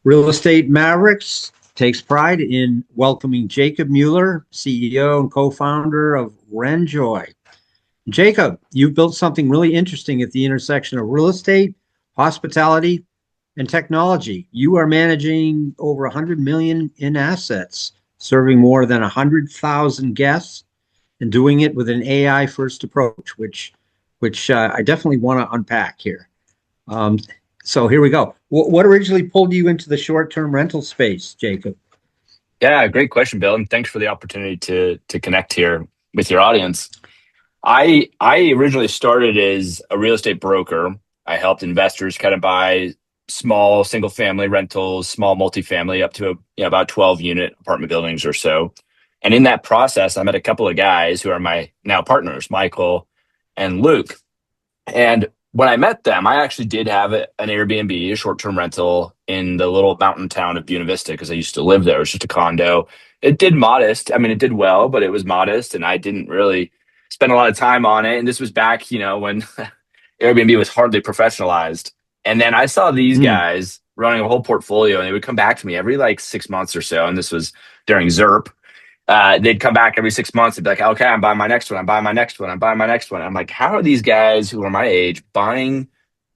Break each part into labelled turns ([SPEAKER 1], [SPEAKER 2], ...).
[SPEAKER 1] Real Estate Mavericks takes pride in welcoming Jacob Mueller, CEO and co-founder of Renjoy. Jacob, you've built something really interesting at the intersection of real estate, hospitality, and technology. You are managing over 100 million in assets, serving more than 100,000 guests, and doing it with an AI-first approach, which I definitely want to unpack here. So here we go. What originally pulled you into the short-term rental space, Jacob?
[SPEAKER 2] Yeah, great question, Bill, and thanks for the opportunity to connect here with your audience. I originally started as a real estate broker. I helped investors kind of buy small single-family rentals, small multifamily, up to about 12-unit apartment buildings or so. And in that process, I met a couple of guys who are my now partners, Michael and Luke. And when I met them, I actually did have an Airbnb, a short-term rental in the little mountain town of Buena Vista because I used to live there. It was just a condo. It did modest. I mean, it did well, but it was modest, and I didn't really spend a lot of time on it. And this was back, when Airbnb was hardly professionalized. And then I saw these guys running a whole portfolio, and they would come back to me every 6 months or so. And this was during ZERP. They'd come back every 6 months and be like, okay, I'm buying my next one. I'm buying my next one. I'm buying my next one. I'm like, how are these guys who are my age buying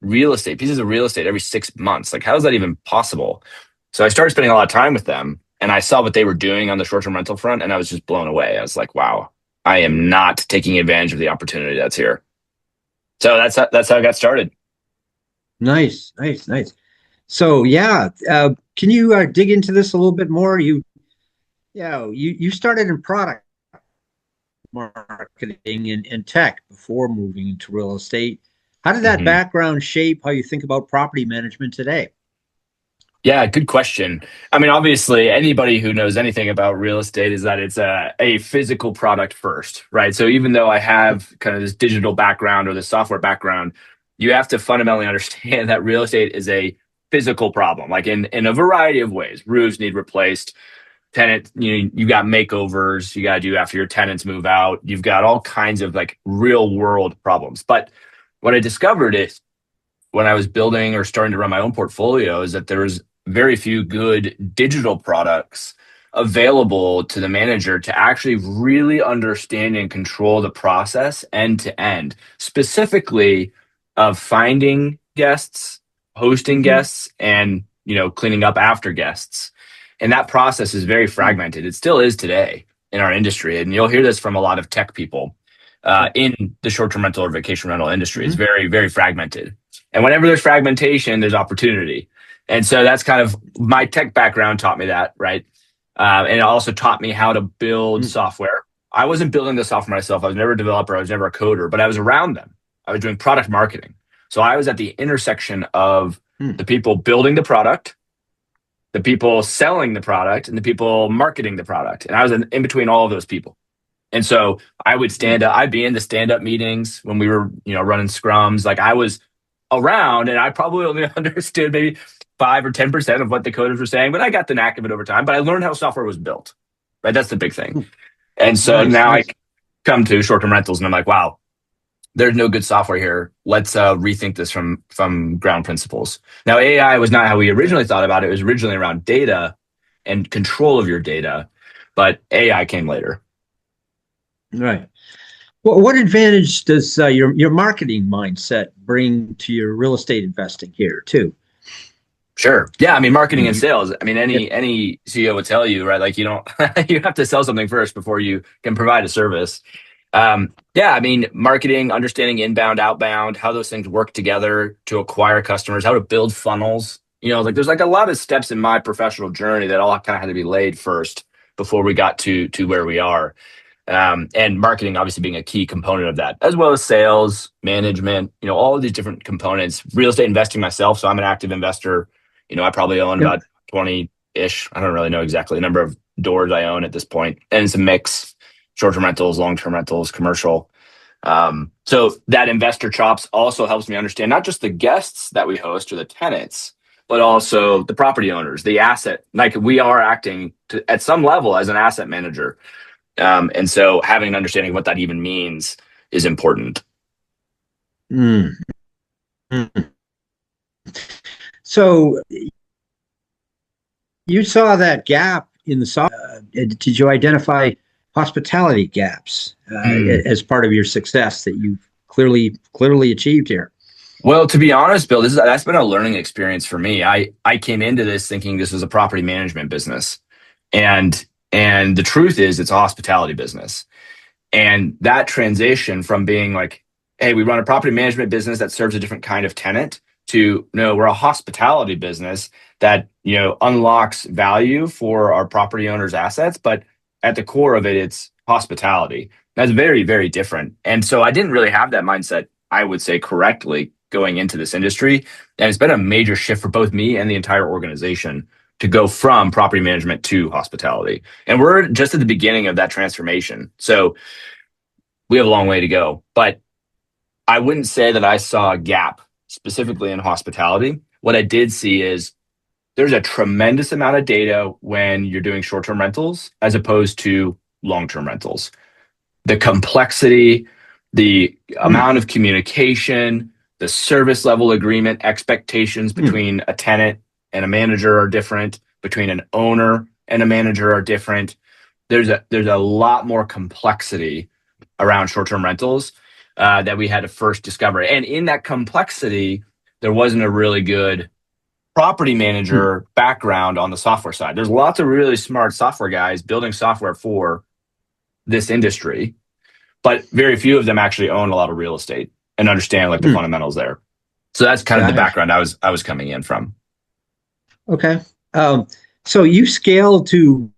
[SPEAKER 2] pieces of real estate every 6 months? Like, how is that even possible? So I started spending a lot of time with them, and I saw what they were doing on the short-term rental front, and I was just blown away. I was like, wow, I am not taking advantage of the opportunity that's here. So that's how I got started.
[SPEAKER 1] Nice. So can you dig into this a little bit more? You started in product marketing and tech before moving into real estate. How did that background shape how you think about property management today?
[SPEAKER 2] Yeah, good question. I mean, obviously, anybody who knows anything about real estate is that it's a physical product first, right? So even though I have kind of this digital background or the software background, you have to fundamentally understand that real estate is a physical problem, like in a variety of ways. Roofs need replaced. Tenant, you got makeovers you got to do after your tenants move out. You've got all kinds of real world problems. But what I discovered is when I was building or starting to run my own portfolio is that there was very few good digital products available to the manager to actually really understand and control the process end to end, specifically of finding guests, hosting guests, and cleaning up after guests. And that process is very fragmented. It still is today in our industry. And you'll hear this from a lot of tech people in the short-term rental or vacation rental industry. It's very, very fragmented. And whenever there's fragmentation, there's opportunity. And so that's kind of my tech background taught me that, right? And it also taught me how to build software. I wasn't building the software myself. I was never a developer. I was never a coder, but I was around them. I was doing product marketing. So I was at the intersection of the people building the product, the people selling the product, and the people marketing the product. And I was in between all of those people. And so I would I'd be in the stand-up meetings when we were, running scrums. Like I was around, and I probably only understood maybe 5 or 10% of what the coders were saying, but I got the knack of it over time. But I learned how software was built, right? That's the big thing. And so now I come to short-term rentals and I'm like, wow, there's no good software here. Let's rethink this from ground principles. Now, AI was not how we originally thought about it. It was originally around data and control of your data, but AI came later.
[SPEAKER 1] Right. Well, what advantage does your marketing mindset bring to your real estate investing here too?
[SPEAKER 2] Sure. Yeah. I mean, marketing and sales. I mean, any CEO would tell you, right? Like you have to sell something first before you can provide a service. I mean, marketing, understanding inbound, outbound, how those things work together to acquire customers, how to build funnels. There's a lot of steps in my professional journey that all kind of had to be laid first before we got to where we are. And marketing obviously being a key component of that, as well as sales, management, all of these different components. Real estate investing myself, so I'm an active investor. I probably own about 20-ish. I don't really know exactly the number of doors I own at this point. And it's a mix, short-term rentals, long-term rentals, commercial. So that investor chops also helps me understand not just the guests that we host or the tenants, but also the property owners, the asset. Like we are acting at some level as an asset manager. And so having an understanding of what that even means is important.
[SPEAKER 1] Mm. Mm. So you saw that gap in the software. Did you identify hospitality gaps as part of your success that you've clearly achieved here?
[SPEAKER 2] Well, to be honest, Bill, that's been a learning experience for me. I came into this thinking this was a property management business, and the truth is it's a hospitality business. And that transition from being like, hey, we run a property management business that serves a different kind of tenant, to no, we're a hospitality business that, unlocks value for our property owners' assets, but at the core of it, it's hospitality. That's very, very different. And so I didn't really have that mindset, I would say, correctly going into this industry. And it's been a major shift for both me and the entire organization to go from property management to hospitality. And we're just at the beginning of that transformation. So we have a long way to go. But I wouldn't say that I saw a gap specifically in hospitality. What I did see is there's a tremendous amount of data when you're doing short-term rentals as opposed to long-term rentals. The complexity, the amount of communication, the service level agreement expectations between a tenant and a manager are different, between an owner and a manager are different. There's a lot more complexity around short-term rentals that we had to first discover. And in that complexity, there wasn't a really good property manager background on the software side. There's lots of really smart software guys building software for this industry, but very few of them actually own a lot of real estate and understand like the fundamentals there. So that's kind of the background I was coming in from.
[SPEAKER 1] Okay. So you scaled to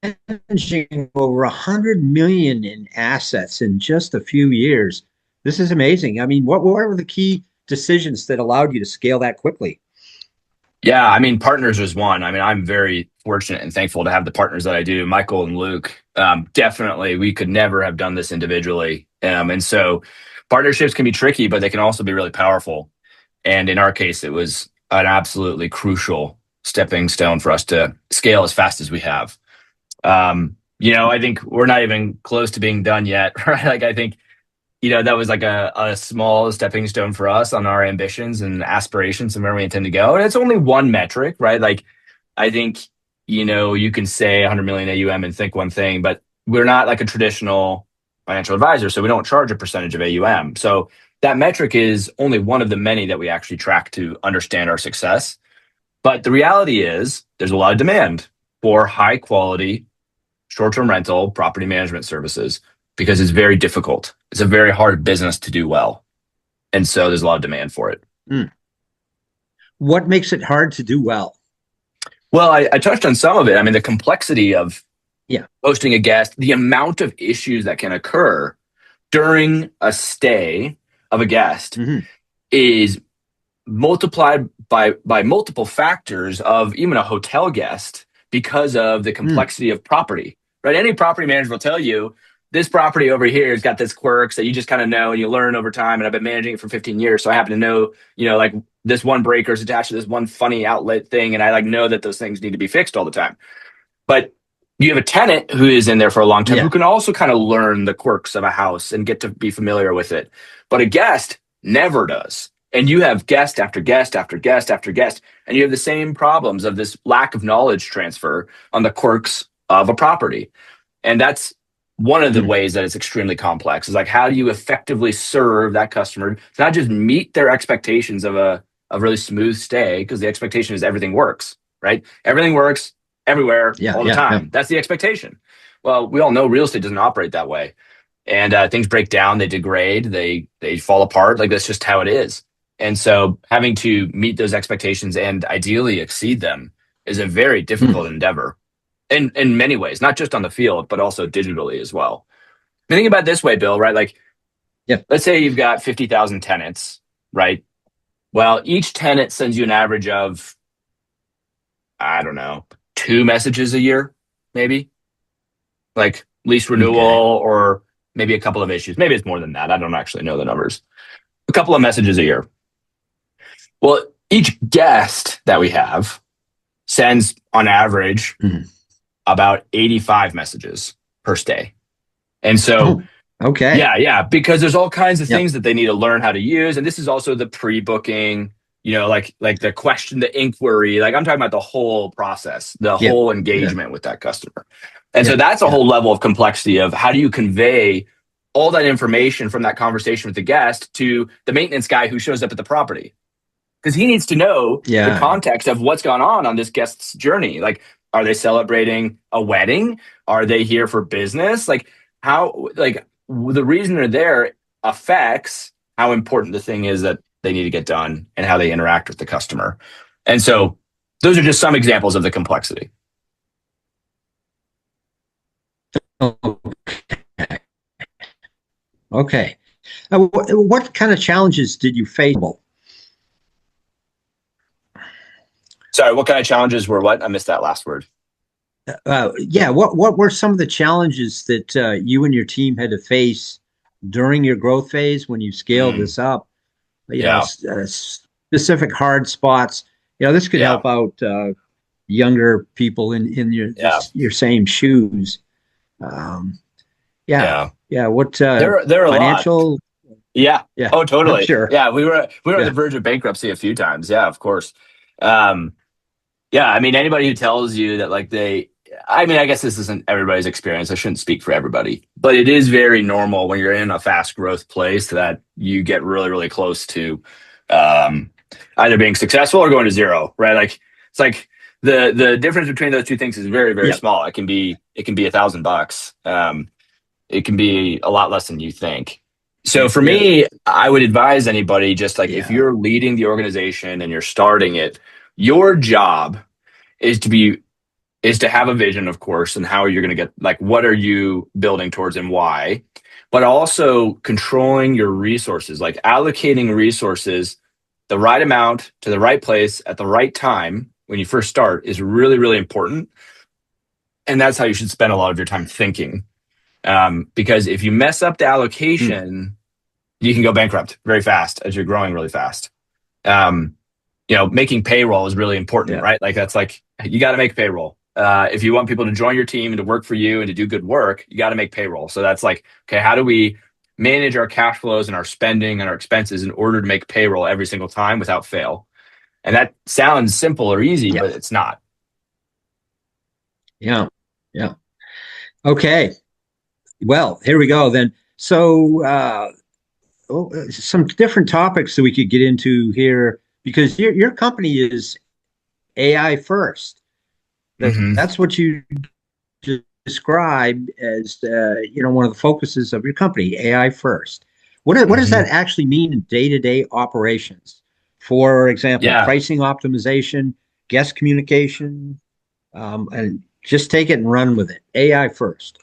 [SPEAKER 1] managing over 100 million in assets in just a few years. This is amazing. I mean, what were the key decisions that allowed you to scale that quickly?
[SPEAKER 2] Yeah, I mean, partners was one. I mean, I'm very fortunate and thankful to have the partners that I do, Michael and Luke. Definitely, we could never have done this individually. And so partnerships can be tricky, but they can also be really powerful. And in our case, it was an absolutely crucial stepping stone for us to scale as fast as we have. I think we're not even close to being done yet, right? Like, I think, that was like a small stepping stone for us on our ambitions and aspirations and where we intend to go. And it's only one metric, right? Like, I think, you can say 100 million AUM and think one thing, but we're not like a traditional financial advisor. So we don't charge a percentage of AUM. So that metric is only one of the many that we actually track to understand our success. But the reality is there's a lot of demand for high quality short-term rental property management services because it's very difficult. It's a very hard business to do well. And so there's a lot of demand for it.
[SPEAKER 1] What makes it hard to do well?
[SPEAKER 2] Well, I touched on some of it. I mean, the complexity of hosting a guest, the amount of issues that can occur during a stay of a guest is multiplied by multiple factors of even a hotel guest because of the complexity of property, right? Any property manager will tell you, this property over here has got this quirks that you just kind of know and you learn over time. And I've been managing it for 15 years. So I happen to know, like this one breaker is attached to this one funny outlet thing. And I like know that those things need to be fixed all the time. But you have a tenant who is in there for a long time who can also kind of learn the quirks of a house and get to be familiar with it. But a guest never does. And you have guest after guest after guest after guest. And you have the same problems of this lack of knowledge transfer on the quirks of a property. And that's one of the ways that it's extremely complex is like, how do you effectively serve that customer to not just meet their expectations of a really smooth stay, because the expectation is everything works, right? Everything works everywhere all the time. Yeah. That's the expectation. Well, we all know real estate doesn't operate that way. And things break down, they degrade, they fall apart. Like, that's just how it is. And so having to meet those expectations and ideally exceed them is a very difficult endeavor. In many ways, not just on the field, but also digitally as well. Think about it this way, Bill, right? Like, let's say you've got 50,000 tenants, right? Well, each tenant sends you an average of, I don't know, 2 messages a year, maybe? Like lease renewal or maybe a couple of issues. Maybe it's more than that. I don't actually know the numbers. A couple of messages a year. Well, each guest that we have sends on average about 85 messages per stay. And so, because there's all kinds of things that they need to learn how to use. And this is also the pre-booking, like the question, the inquiry, like I'm talking about the whole process, the
[SPEAKER 1] Yeah.
[SPEAKER 2] whole
[SPEAKER 1] Yeah.
[SPEAKER 2] engagement with that customer. And so
[SPEAKER 1] Yeah.
[SPEAKER 2] that's a
[SPEAKER 1] Yeah.
[SPEAKER 2] whole level of complexity of how do you convey all that information from that conversation with the guest to the maintenance guy who shows up at the property, because he needs to know the
[SPEAKER 1] Yeah.
[SPEAKER 2] context of what's gone on this guest's journey. Like, are they celebrating a wedding? Are they here for business? Like, how, like, the reason they're there affects how important the thing is that they need to get done and how they interact with the customer. And so those are just some examples of the complexity.
[SPEAKER 1] Okay. What kind of challenges did you face?
[SPEAKER 2] Sorry, what kind of challenges were what? I missed that last word.
[SPEAKER 1] Yeah. What were some of the challenges that you and your team had to face during your growth phase when you scaled this up?
[SPEAKER 2] Yeah.
[SPEAKER 1] Specific hard spots. This could help out younger people in your same shoes. Yeah. What
[SPEAKER 2] there are
[SPEAKER 1] financial?
[SPEAKER 2] A lot. Yeah. Oh, totally.
[SPEAKER 1] Sure.
[SPEAKER 2] Yeah, we were on the verge of bankruptcy a few times. Yeah, of course. Yeah, I mean, anybody who tells you that I guess this isn't everybody's experience. I shouldn't speak for everybody, but it is very normal when you're in a fast growth place that you get really, really close to either being successful or going to zero, right? Like, it's like the difference between those two things is very, very small. It can be $1,000. It can be a lot less than you think. So for me, I would advise anybody just if you're leading the organization and you're starting it, your job is to have a vision, of course, and how you're going to get, what are you building towards and why, but also controlling your resources, like allocating resources, the right amount to the right place at the right time when you first start is really, really important. And that's how you should spend a lot of your time thinking. Because if you mess up the allocation, you can go bankrupt very fast as you're growing really fast. Making payroll is really important, right? You got to make payroll. If you want people to join your team and to work for you and to do good work, you got to make payroll. So that's okay, how do we manage our cash flows and our spending and our expenses in order to make payroll every single time without fail? And that sounds simple or easy, but it's not.
[SPEAKER 1] Yeah. Okay. Well, here we go then. So some different topics that we could get into here, because your company is AI first. That's what you described as one of the focuses of your company, AI first. What does that actually mean in day-to-day operations? For example, pricing optimization, guest communication, and just take it and run with it. AI first.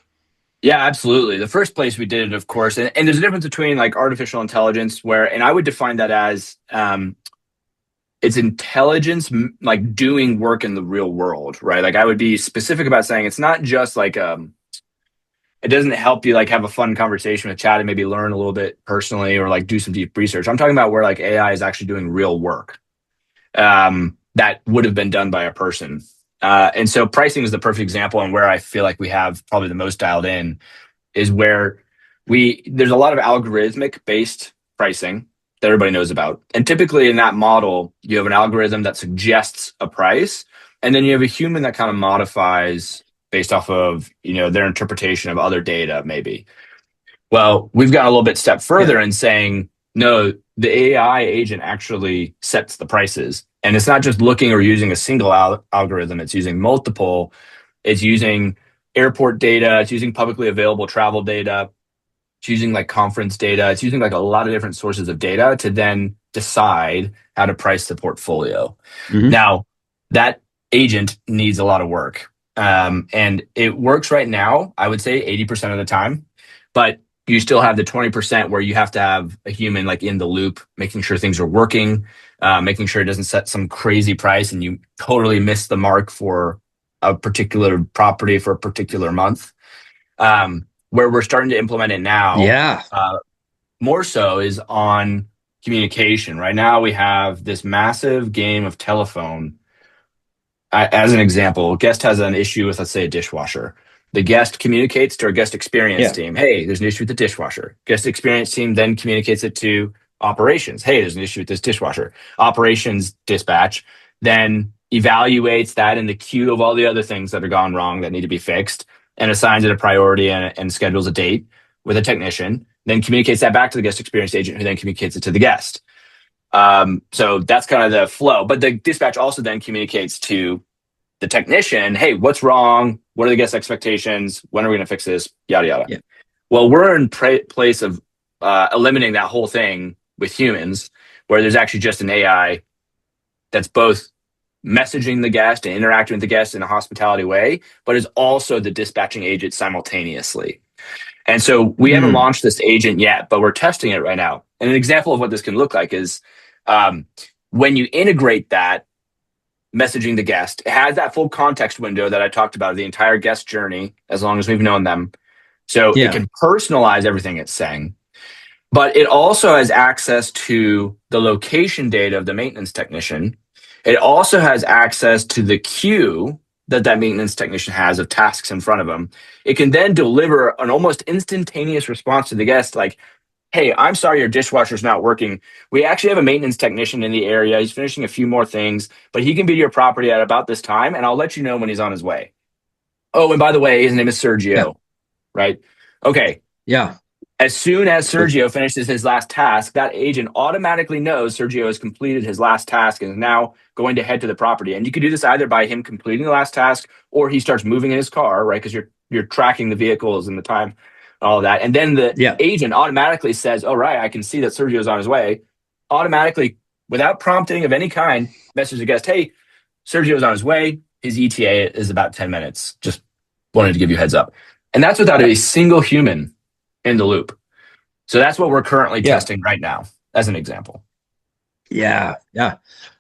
[SPEAKER 2] Yeah, absolutely. The first place we did it, of course, and there's a difference between artificial intelligence and I would define that as it's intelligence doing work in the real world, right? I would be specific about saying it's not just it doesn't help you have a fun conversation with chat and maybe learn a little bit personally or do some deep research. I'm talking about where AI is actually doing real work that would have been done by a person. And so pricing is the perfect example, and where I feel like we have probably the most dialed in is where there's a lot of algorithmic based pricing that everybody knows about. And typically in that model, you have an algorithm that suggests a price, and then you have a human that kind of modifies based off of, their interpretation of other data, maybe. Well, we've gone a little bit step further in saying, no, the AI agent actually sets the prices. And it's not just looking or using a single algorithm. It's using multiple. It's using airport data. It's using publicly available travel data. It's using conference data. It's using a lot of different sources of data to then decide how to price the portfolio. Now, that agent needs a lot of work. And it works right now, I would say 80% of the time, but you still have the 20% where you have to have a human in the loop, making sure things are working, making sure it doesn't set some crazy price and you totally miss the mark for a particular property for a particular month. Where we're starting to implement it now, more so is on communication. Right now we have this massive game of telephone. As an example, a guest has an issue with, let's say, a dishwasher. The guest communicates to our guest experience team, hey, there's an issue with the dishwasher. Guest experience team then communicates it to operations. Hey, there's an issue with this dishwasher. Operations dispatch then evaluates that in the queue of all the other things that are gone wrong that need to be fixed and assigns it a priority and schedules a date with a technician, then communicates that back to the guest experience agent who then communicates it to the guest. So that's kind of the flow. But the dispatch also then communicates to the technician, hey, what's wrong? What are the guest expectations? When are we going to fix this? Yada, yada.
[SPEAKER 1] Yeah.
[SPEAKER 2] Well, we're in place of eliminating that whole thing with humans, where there's actually just an AI that's both messaging the guest and interacting with the guest in a hospitality way, but is also the dispatching agent simultaneously. And so we haven't launched this agent yet, but we're testing it right now. And an example of what this can look like is when you integrate that messaging the guest, it has that full context window that I talked about, the entire guest journey, as long as we've known them. So it can personalize everything it's saying, but it also has access to the location data of the maintenance technician. It also has access to the queue that maintenance technician has of tasks in front of them. It can then deliver an almost instantaneous response to the guest, like, hey, I'm sorry your dishwasher's not working. We actually have a maintenance technician in the area. He's finishing a few more things, but he can be to your property at about this time, and I'll let you know when he's on his way. Oh, and by the way, his name is Sergio, right? Okay.
[SPEAKER 1] Yeah.
[SPEAKER 2] As soon as Sergio finishes his last task, that agent automatically knows Sergio has completed his last task and is now going to head to the property. And you can do this either by him completing the last task, or he starts moving in his car, right? Because you're tracking the vehicles and the time, all of that. And then the agent automatically says, "Oh, right, I can see that Sergio's on his way." Automatically, without prompting of any kind, message the guest, "Hey, Sergio's on his way. His ETA is about 10 minutes. Just wanted to give you a heads up." And that's without a single human in the loop. So that's what we're currently testing right now, as an example.
[SPEAKER 1] Yeah.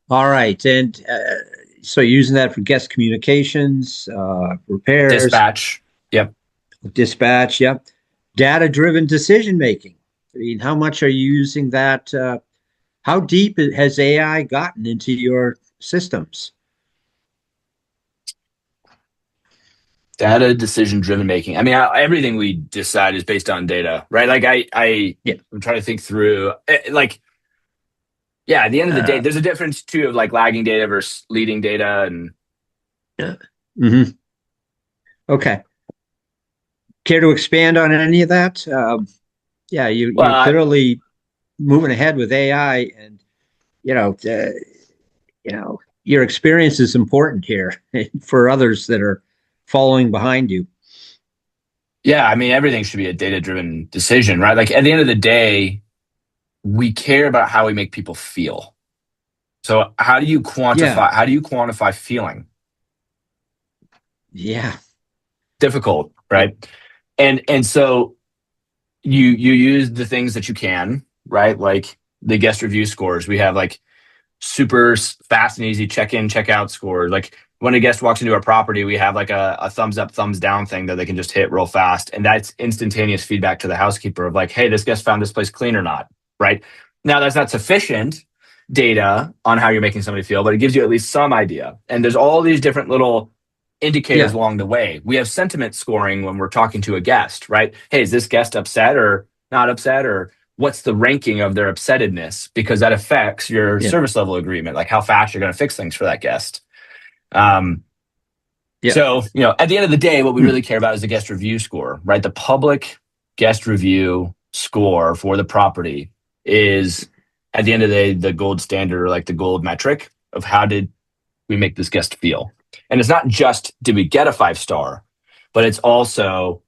[SPEAKER 1] All right. And so using that for guest communications, repairs.
[SPEAKER 2] Dispatch. Yep.
[SPEAKER 1] Dispatch. Yep. Data-driven decision-making. I mean, how much are you using that? How deep has AI gotten into your systems?
[SPEAKER 2] Data decision driven making. I mean, everything we decide is based on data, right? Like I'm trying to think through at the end of the day, there's a difference too of like lagging data versus leading data. And
[SPEAKER 1] Okay. Care to expand on any of that? You're clearly moving ahead with AI, and your experience is important here for others that are following behind you.
[SPEAKER 2] Yeah, I mean, everything should be a data-driven decision, right? Like at the end of the day, we care about how we make people feel. So how do you quantify? How do you quantify feeling?
[SPEAKER 1] Yeah,
[SPEAKER 2] difficult, right? And so you use the things that you can, right? Like the guest review scores. We have like super fast and easy check-in, check-out scores. Like when a guest walks into our property, we have like a thumbs up, thumbs down thing that they can just hit real fast. And that's instantaneous feedback to the housekeeper of like, hey, this guest found this place clean or not, right? Now, that's not sufficient data on how you're making somebody feel, but it gives you at least some idea. And there's all these different little indicators along the way. We have sentiment scoring when we're talking to a guest, right? Hey, is this guest upset or not upset? Or what's the ranking of their upsettedness? Because that affects your service level agreement, like how fast you're going to fix things for that guest. So, at the end of the day, what we really care about is the guest review score, right? The public guest review score for the property is, at the end of the day, the gold standard, or like the gold metric of how did we make this guest feel. And it's not just, did we get a 5-star, but it's also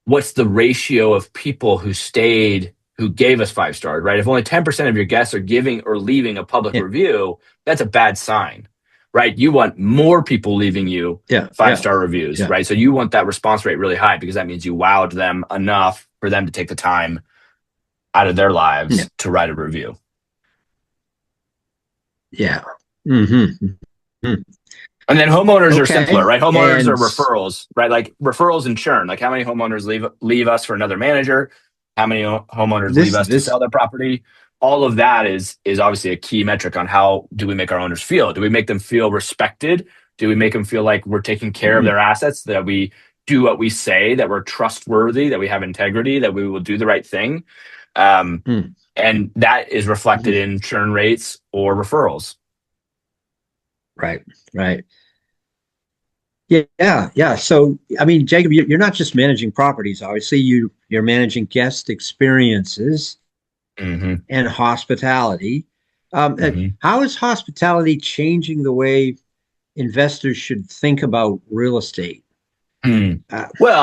[SPEAKER 2] what's the ratio of people who stayed, who gave us 5 stars, right? If only 10% of your guests are giving or leaving a public review, that's a bad sign, right? You want more people leaving you 5-star reviews, right? So you want that response rate really high because that means you wowed them enough for them to take the time out of their lives to write a review.
[SPEAKER 1] Yeah. Mm-hmm.
[SPEAKER 2] And then homeowners are simpler, right? Homeowners are referrals, right? Like referrals and churn. Like how many homeowners leave us for another manager? How many homeowners leave us to sell their property? All of that is obviously a key metric on how do we make our owners feel? Do we make them feel respected? Do we make them feel like we're taking care of their assets, that we do what we say, that we're trustworthy, that we have integrity, that we will do the right thing? And And that is reflected in churn rates or referrals.
[SPEAKER 1] Right. Yeah. So, I mean, Jacob, you're not just managing properties. Obviously, you're managing guest experiences
[SPEAKER 2] Mm-hmm.
[SPEAKER 1] and hospitality.
[SPEAKER 2] Mm-hmm.
[SPEAKER 1] How is hospitality changing the way investors should think about real estate? Uh,
[SPEAKER 2] Well,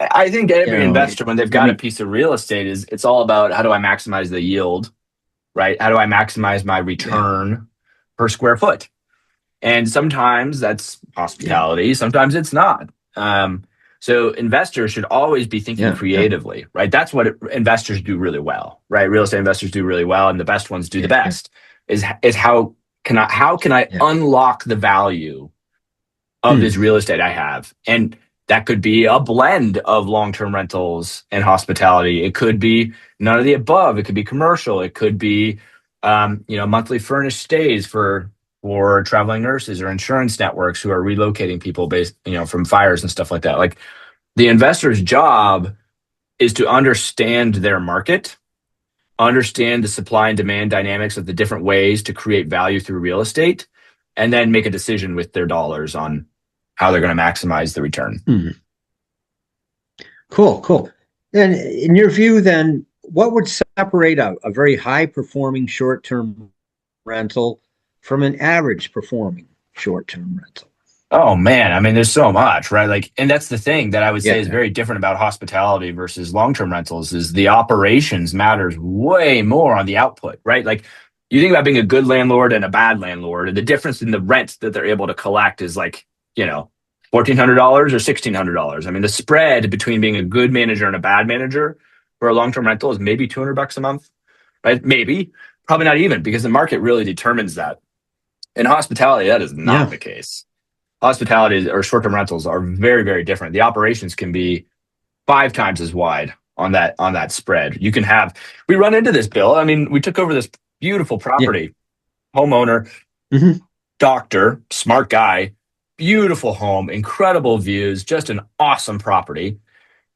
[SPEAKER 2] I think
[SPEAKER 1] you
[SPEAKER 2] every
[SPEAKER 1] know,
[SPEAKER 2] investor, when they've
[SPEAKER 1] I
[SPEAKER 2] got a
[SPEAKER 1] mean,
[SPEAKER 2] piece of real estate, it's all about how do I maximize the yield, right? How do I maximize my
[SPEAKER 1] yeah,
[SPEAKER 2] return per square foot? And sometimes that's
[SPEAKER 1] yeah,
[SPEAKER 2] hospitality, sometimes it's not. So investors should always be thinking
[SPEAKER 1] yeah,
[SPEAKER 2] creatively, right? That's what investors do really well, right? Real estate investors do really well, and the best ones do the
[SPEAKER 1] yeah,
[SPEAKER 2] best. Is how can I
[SPEAKER 1] yeah.
[SPEAKER 2] unlock the value of
[SPEAKER 1] Hmm,
[SPEAKER 2] this real estate I have? And that could be a blend of long-term rentals and hospitality. It could be none of the above. It could be commercial. It could be, monthly furnished stays for traveling nurses or insurance networks who are relocating people based, from fires and stuff like that. Like the investor's job is to understand their market, understand the supply and demand dynamics of the different ways to create value through real estate, and then make a decision with their dollars on how they're going to maximize the return.
[SPEAKER 1] hmm. Cool. And in your view, then, what would separate a very high performing short term rental from an average performing short term rental?
[SPEAKER 2] Oh man, I mean, there's so much, right? Like, and that's the thing that I would say is
[SPEAKER 1] Yeah.
[SPEAKER 2] very different about hospitality versus long-term rentals is the operations matters way more on the output, right? Like, you think about being a good landlord and a bad landlord, and the difference in the rent that they're able to collect is like, $1,400 or $1,600. I mean, the spread between being a good manager and a bad manager for a long-term rental is maybe $200 a month, right? Maybe, probably not even, because the market really determines that. In hospitality, that is not
[SPEAKER 1] Yeah.
[SPEAKER 2] the case. Hospitality or short-term rentals are very, very different. The operations can be 5 times as wide on that spread. We run into this, Bill. I mean, we took over this beautiful
[SPEAKER 1] Yeah.
[SPEAKER 2] property, homeowner,
[SPEAKER 1] Hmm.
[SPEAKER 2] doctor, smart guy, beautiful home, incredible views, just an awesome property.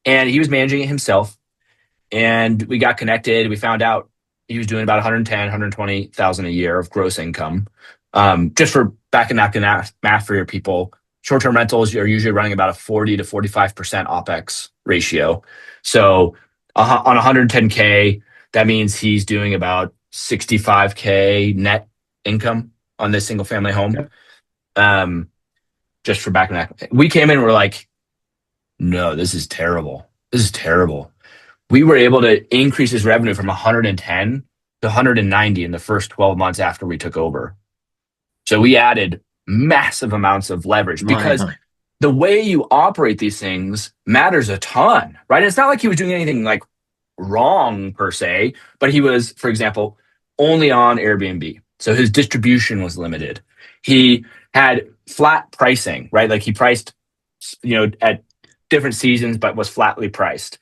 [SPEAKER 2] And he was managing it himself. And we got connected. We found out he was doing about 110, 120,000 a year of gross income. Just for back and napkin math for your people, short-term rentals are usually running about a 40 to 45% OPEX ratio. So on 110K, that means he's doing about 65K net income on this single family home.
[SPEAKER 1] Yep.
[SPEAKER 2] Just for back and napkin. We came in and we're like, no, this is terrible. This is terrible. We were able to increase his revenue from 110 to 190 in the first 12 months after we took over. So we added massive amounts of leverage because
[SPEAKER 1] My.
[SPEAKER 2] the way you operate these things matters a ton, right? It's not like he was doing anything like wrong per se, but he was, for example, only on Airbnb. So his distribution was limited. He had flat pricing, right? Like he priced, at different seasons, but was flatly priced.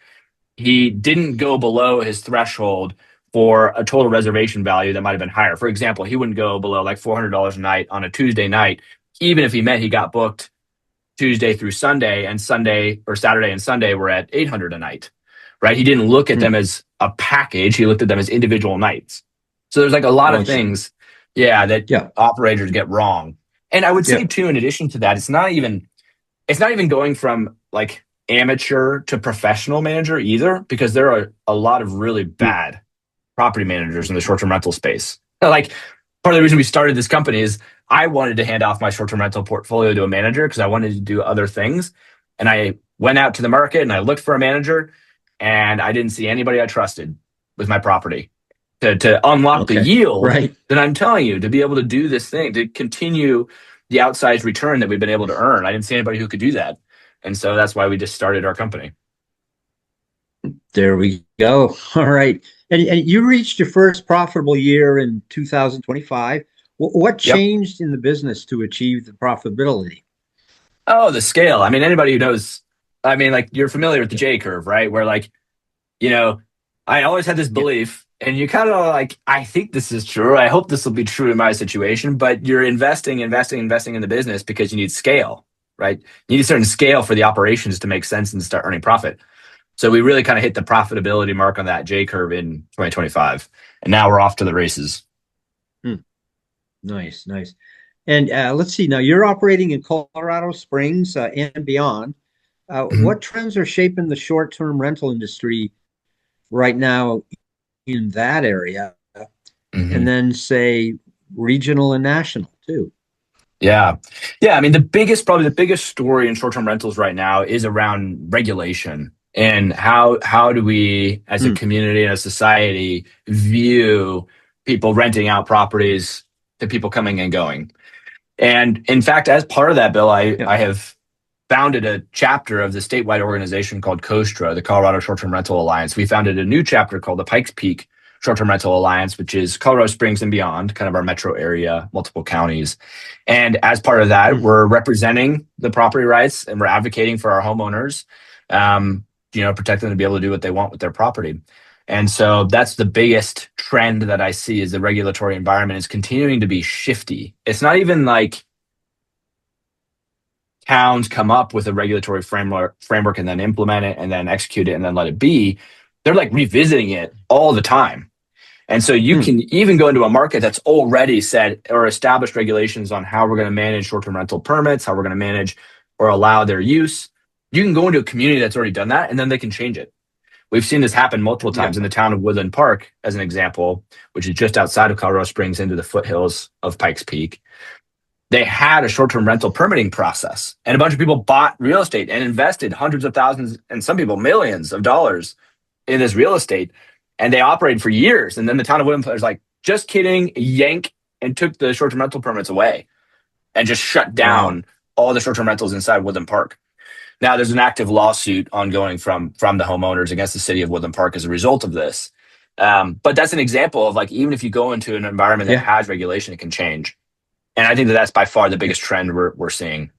[SPEAKER 2] He didn't go below his threshold for a total reservation value that might have been higher. For example, he wouldn't go below like $400 a night on a Tuesday night, even if he meant he got booked Tuesday through Sunday, and Sunday or Saturday and Sunday were at 800 a night, right? He didn't look at them as a package. He looked at them as individual nights. So there's like a lot
[SPEAKER 1] Oh,
[SPEAKER 2] of
[SPEAKER 1] I see.
[SPEAKER 2] things, yeah, that
[SPEAKER 1] Yeah.
[SPEAKER 2] operators get wrong. And I would say
[SPEAKER 1] Yeah.
[SPEAKER 2] too, in addition to that, it's not even going from like amateur to professional manager either, because there are a lot of really bad property managers in the short-term rental space. Like part of the reason we started this company is I wanted to hand off my short-term rental portfolio to a manager because I wanted to do other things. And I went out to the market and I looked for a manager and I didn't see anybody I trusted with my property to unlock the
[SPEAKER 1] Okay.
[SPEAKER 2] yield.
[SPEAKER 1] Right.
[SPEAKER 2] Then I'm telling you, to be able to do this thing, to continue the outsized return that we've been able to earn, I didn't see anybody who could do that. And so that's why we just started our company.
[SPEAKER 1] There we go. All right. And you reached your first profitable year in 2025. What
[SPEAKER 2] Yep.
[SPEAKER 1] changed in the business to achieve the profitability?
[SPEAKER 2] Oh, the scale. I mean, anybody who knows, I mean, like you're familiar with the J curve, right? Where like, you know, I always had this
[SPEAKER 1] Yeah.
[SPEAKER 2] belief, and you kind of like, I think this is true. I hope this will be true in my situation, but you're investing in the business because you need scale, right? You need a certain scale for the operations to make sense and start earning profit. So we really kind of hit the profitability mark on that J curve in 2025. And now we're off to the races.
[SPEAKER 1] Nice, nice. And let's see, now you're operating in Colorado Springs and beyond.
[SPEAKER 2] Mhm.
[SPEAKER 1] What trends are shaping the short-term rental industry right now in that area? And
[SPEAKER 2] Mhm.
[SPEAKER 1] then say regional and national too.
[SPEAKER 2] Yeah. Yeah. I mean, probably the biggest story in short-term rentals right now is around regulation and how do we as a
[SPEAKER 1] Hmm.
[SPEAKER 2] community and a society view people renting out properties to people coming and going. And in fact, as part of that, Bill,
[SPEAKER 1] Yeah.
[SPEAKER 2] I have founded a chapter of the statewide organization called COSTRA, the Colorado Short-Term Rental Alliance. We founded a new chapter called the Pikes Peak Short-Term Rental Alliance, which is Colorado Springs and beyond, kind of our metro area, multiple counties. And as part of that,
[SPEAKER 1] Hmm.
[SPEAKER 2] we're representing the property rights and we're advocating for our homeowners, protect them to be able to do what they want with their property. And so that's the biggest trend that I see is the regulatory environment is continuing to be shifty. It's not even like towns come up with a regulatory framework and then implement it and then execute it and then let it be. They're like revisiting it all the time. And so you
[SPEAKER 1] Hmm.
[SPEAKER 2] can even go into a market that's already set or established regulations on how we're going to manage short-term rental permits, how we're going to manage or allow their use. You can go into a community that's already done that and then they can change it. We've seen this happen multiple
[SPEAKER 1] Yeah.
[SPEAKER 2] times in the town of Woodland Park, as an example, which is just outside of Colorado Springs into the foothills of Pikes Peak. They had a short-term rental permitting process, and a bunch of people bought real estate and invested hundreds of thousands and some people millions of dollars in this real estate, and they operated for years. And then the town of Woodland was like, "Just kidding," yank, and took the short-term rental permits away and just shut
[SPEAKER 1] Wow.
[SPEAKER 2] down all the short-term rentals inside Woodland Park. Now there's an active lawsuit ongoing from the homeowners against the city of Woodland Park as a result of this. But that's an example of like even if you go into an environment that
[SPEAKER 1] Yeah.
[SPEAKER 2] has regulation, it can change. And I think that that's by far the
[SPEAKER 1] Yeah.
[SPEAKER 2] biggest trend we're seeing.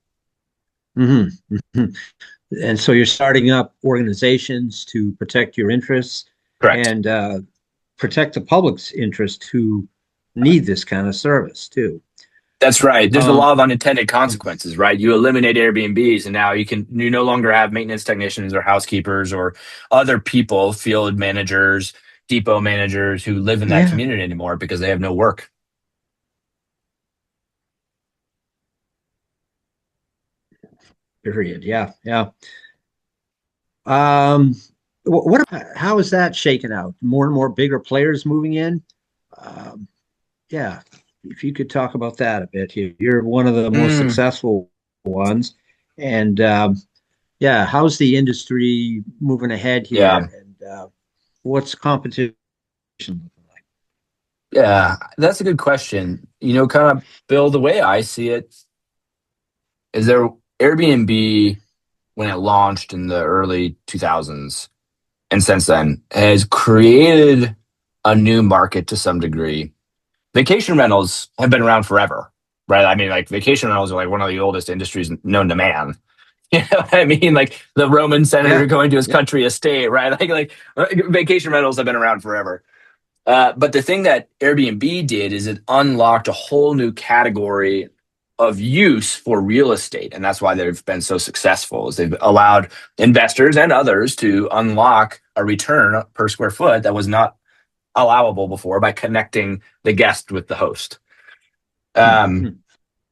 [SPEAKER 1] Hmm. Hmm. And so you're starting up organizations to protect your interests
[SPEAKER 2] Correct.
[SPEAKER 1] and protect the public's interest who need this kind of service too.
[SPEAKER 2] That's right. There's a
[SPEAKER 1] Um,
[SPEAKER 2] lot of unintended consequences, right? You eliminate Airbnbs and now you no longer have maintenance technicians or housekeepers or other people, field managers, depot managers who live in that
[SPEAKER 1] yeah.
[SPEAKER 2] community anymore because they have no work.
[SPEAKER 1] Period. Yeah. Yeah. How is that shaken out? More and more bigger players moving in. Um, yeah. If you could talk about that a bit here. You're one of the most
[SPEAKER 2] Mm,
[SPEAKER 1] successful ones. And yeah, how's the industry moving ahead
[SPEAKER 2] yeah.
[SPEAKER 1] here? And what's competition looking like?
[SPEAKER 2] Yeah. That's a good question. Kind of Bill, the way I see it is there Airbnb when it launched in the early 2000s and since then has created a new market to some degree. Vacation rentals have been around forever, right? I mean, like vacation rentals are like one of the oldest industries known to man. You know what I mean? Like the Roman senator
[SPEAKER 1] Yeah.
[SPEAKER 2] going to his
[SPEAKER 1] Yeah.
[SPEAKER 2] country estate, right? Like vacation rentals have been around forever. But the thing that Airbnb did is it unlocked a whole new category of use for real estate, and that's why they've been so successful. Is they've allowed investors and others to unlock a return per square foot that was not allowable before by connecting the guest with the host. Um,
[SPEAKER 1] Hmm.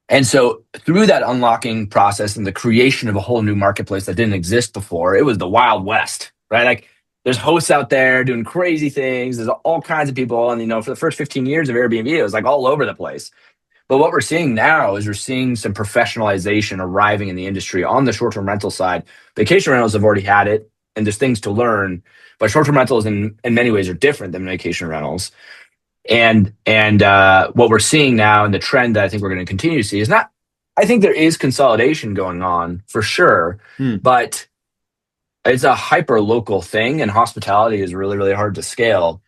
[SPEAKER 2] and so through that unlocking process and the creation of a whole new marketplace that didn't exist before, it was the Wild West, right? Like there's hosts out there doing crazy things. There's all kinds of people. And, for the first 15 years of Airbnb, it was like all over the place. But what we're seeing now is we're seeing some professionalization arriving in the industry on the short-term rental side. Vacation rentals have already had it, and there's things to learn. But short-term rentals in many ways are different than vacation rentals. And what we're seeing now and the trend that I think we're going to continue to see is not, I think there is consolidation going on for sure,
[SPEAKER 1] Hmm.
[SPEAKER 2] but it's a hyper local thing and hospitality is really, really hard to scale.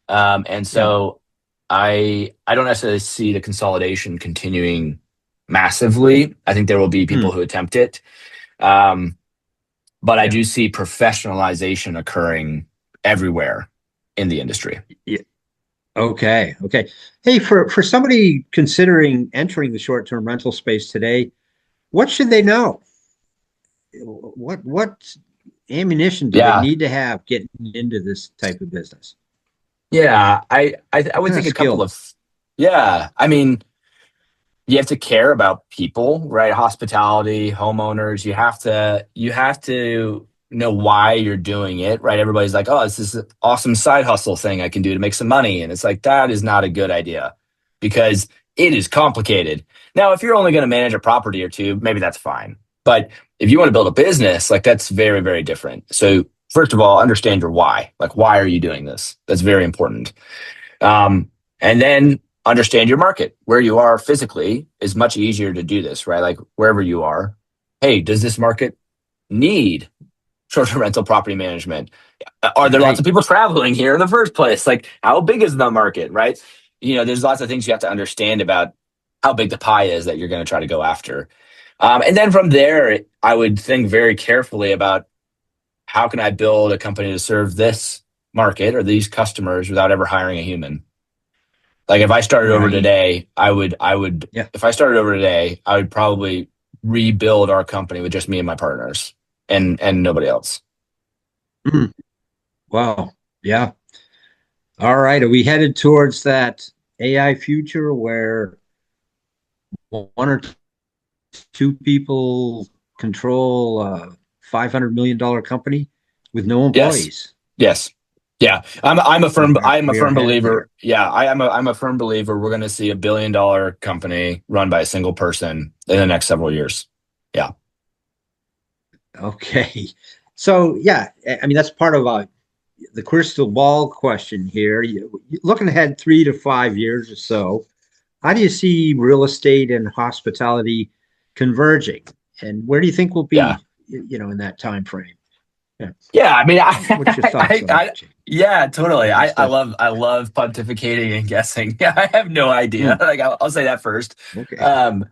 [SPEAKER 2] And
[SPEAKER 1] Yeah.
[SPEAKER 2] so I don't necessarily see the consolidation continuing massively. I think there will be people
[SPEAKER 1] Hmm.
[SPEAKER 2] who attempt it. Um, but I
[SPEAKER 1] Yeah.
[SPEAKER 2] do see professionalization occurring everywhere in the industry.
[SPEAKER 1] Yeah. Okay. Okay. Hey, for somebody considering entering the short-term rental space today, what should they know? What ammunition do they
[SPEAKER 2] Yeah.
[SPEAKER 1] need to have getting into this type of business?
[SPEAKER 2] Yeah, I
[SPEAKER 1] What
[SPEAKER 2] would
[SPEAKER 1] kind of
[SPEAKER 2] think a couple
[SPEAKER 1] skills?
[SPEAKER 2] of, yeah. I mean, you have to care about people, right? Hospitality, homeowners. You have to know why you're doing it, right? Everybody's like, oh, this is an awesome side hustle thing I can do to make some money. And it's like, that is not a good idea because it is complicated. Now, if you're only going to manage a property or two, maybe that's fine. But if you want to build a business, like that's very, very different. So first of all, understand your why. Like, why are you doing this? That's very important. And then understand your market. Where you are physically is much easier to do this, right? Like wherever you are. Hey, does this market need short-term rental property management? Are there lots of
[SPEAKER 1] Right.
[SPEAKER 2] people traveling here in the first place? Like how big is the market, right? There's lots of things you have to understand about how big the pie is that you're going to try to go after. And then from there, I would think very carefully about how can I build a company to serve this market or these customers without ever hiring a human. Like if I started over
[SPEAKER 1] Right.
[SPEAKER 2] today, I would
[SPEAKER 1] Yeah.
[SPEAKER 2] if I started over today, I would probably rebuild our company with just me and my partners and nobody else.
[SPEAKER 1] Mm. Wow. Yeah. All right. Are we headed towards that AI future where one or two people control a $500 million company with no
[SPEAKER 2] Yes.
[SPEAKER 1] employees?
[SPEAKER 2] Yes. Yeah. I'm a
[SPEAKER 1] We are
[SPEAKER 2] firm
[SPEAKER 1] headed there.
[SPEAKER 2] believer. Yeah, I'm a firm believer we're gonna see $1 billion company run by a single person in the next several years. Yeah.
[SPEAKER 1] Okay. So yeah, I mean that's part of the crystal ball question here. Looking ahead 3 to 5 years or so, how do you see real estate and hospitality converging? And where do you think we'll
[SPEAKER 2] Yeah.
[SPEAKER 1] be, in that time frame? Yeah.
[SPEAKER 2] Yeah, I mean,
[SPEAKER 1] What's your thoughts on that, Jake?
[SPEAKER 2] yeah, totally.
[SPEAKER 1] Good
[SPEAKER 2] I
[SPEAKER 1] stuff.
[SPEAKER 2] love pontificating and guessing. Yeah, I have no idea.
[SPEAKER 1] Hmm.
[SPEAKER 2] Like, I'll say that first.
[SPEAKER 1] Okay.
[SPEAKER 2] Um,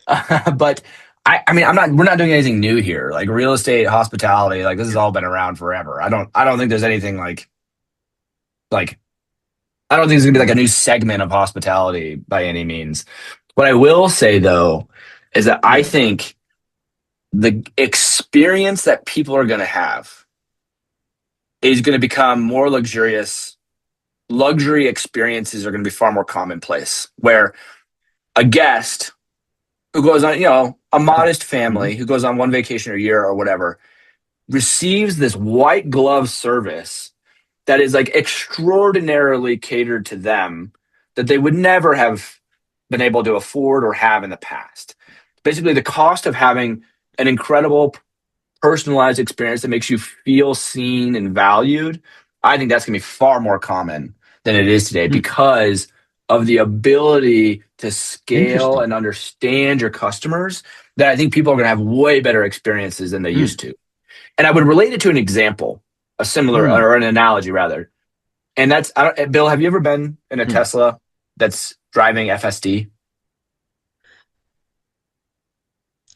[SPEAKER 2] but I mean, we're not doing anything new here. Like real estate, hospitality, like this has
[SPEAKER 1] Yeah.
[SPEAKER 2] all been around forever. I don't think there's anything like, I don't think there's gonna be like a
[SPEAKER 1] Hmm.
[SPEAKER 2] new segment of hospitality by any means. What I will say though is that I
[SPEAKER 1] Yeah.
[SPEAKER 2] think the experience that people are gonna have is going to become more luxurious. Luxury experiences are going to be far more commonplace, where a guest who goes on, a modest
[SPEAKER 1] Hmm.
[SPEAKER 2] family who goes on one vacation a year or whatever, receives this white glove service that is like extraordinarily catered to them that they would never have been able to afford or have in the past. Basically, the cost of having an incredible personalized experience that makes you feel seen and valued, I think that's going to be far more common than it is today
[SPEAKER 1] Hmm.
[SPEAKER 2] because of the ability to scale
[SPEAKER 1] Interesting.
[SPEAKER 2] and understand your customers. That I think people are going to have way better experiences than they
[SPEAKER 1] Hmm.
[SPEAKER 2] used to. And I would relate it to an example, a similar
[SPEAKER 1] Hmm.
[SPEAKER 2] or an analogy rather. And that's, Bill, have you ever been in a
[SPEAKER 1] Hmm.
[SPEAKER 2] Tesla that's driving FSD?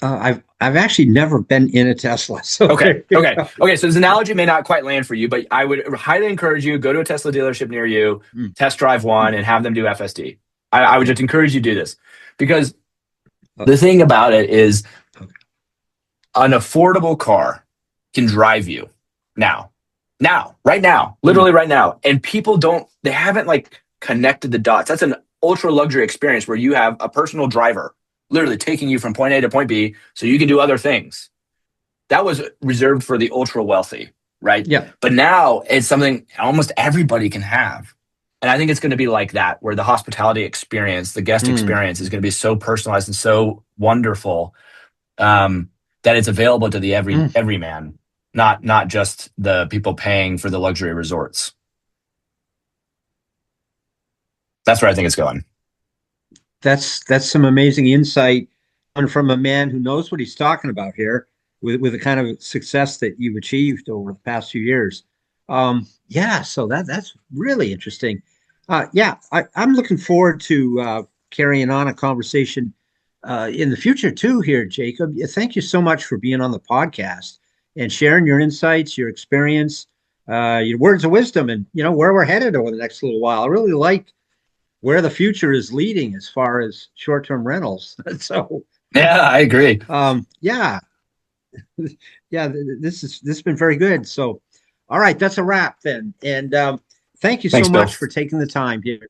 [SPEAKER 1] I've actually never been in a Tesla, so
[SPEAKER 2] Okay.
[SPEAKER 1] there you
[SPEAKER 2] Okay.
[SPEAKER 1] go.
[SPEAKER 2] Okay. So this analogy may not quite land for you, but I would highly encourage you go to a Tesla dealership near you,
[SPEAKER 1] Hmm.
[SPEAKER 2] test drive one,
[SPEAKER 1] Hmm.
[SPEAKER 2] and have them do FSD. I would
[SPEAKER 1] Yeah.
[SPEAKER 2] just encourage you to do this because
[SPEAKER 1] Uh,
[SPEAKER 2] the thing about it is
[SPEAKER 1] okay.
[SPEAKER 2] an affordable car can drive you now, right now,
[SPEAKER 1] Hmm.
[SPEAKER 2] literally right now, and people don't. They haven't like connected the dots. That's an ultra luxury experience where you have a personal driver literally taking you from point A to point B, so you can do other things that was reserved for the ultra wealthy, right?
[SPEAKER 1] Yeah.
[SPEAKER 2] But now it's something almost everybody can have. And I think it's going to be like that, where the hospitality experience, the guest
[SPEAKER 1] Hmm.
[SPEAKER 2] experience is going to be so personalized and so wonderful that it's available to the
[SPEAKER 1] Hmm.
[SPEAKER 2] every man, not just the people paying for the luxury resorts. That's where I think it's going.
[SPEAKER 1] That's some amazing insight, and from a man who knows what he's talking about here, with the kind of success that you've achieved over the past few years. Yeah, so that's really interesting. Yeah, I'm looking forward to carrying on a conversation in the future too. Here, Jacob, thank you so much for being on the podcast and sharing your insights, your experience, your words of wisdom, and where we're headed over the next little while. I really like where the future is leading as far as short-term rentals. So,
[SPEAKER 2] Yeah, I agree.
[SPEAKER 1] yeah, yeah, this has been very good. So, all right, that's a wrap then. And Thank you so
[SPEAKER 2] Thanks, Bill.
[SPEAKER 1] much for taking the time here.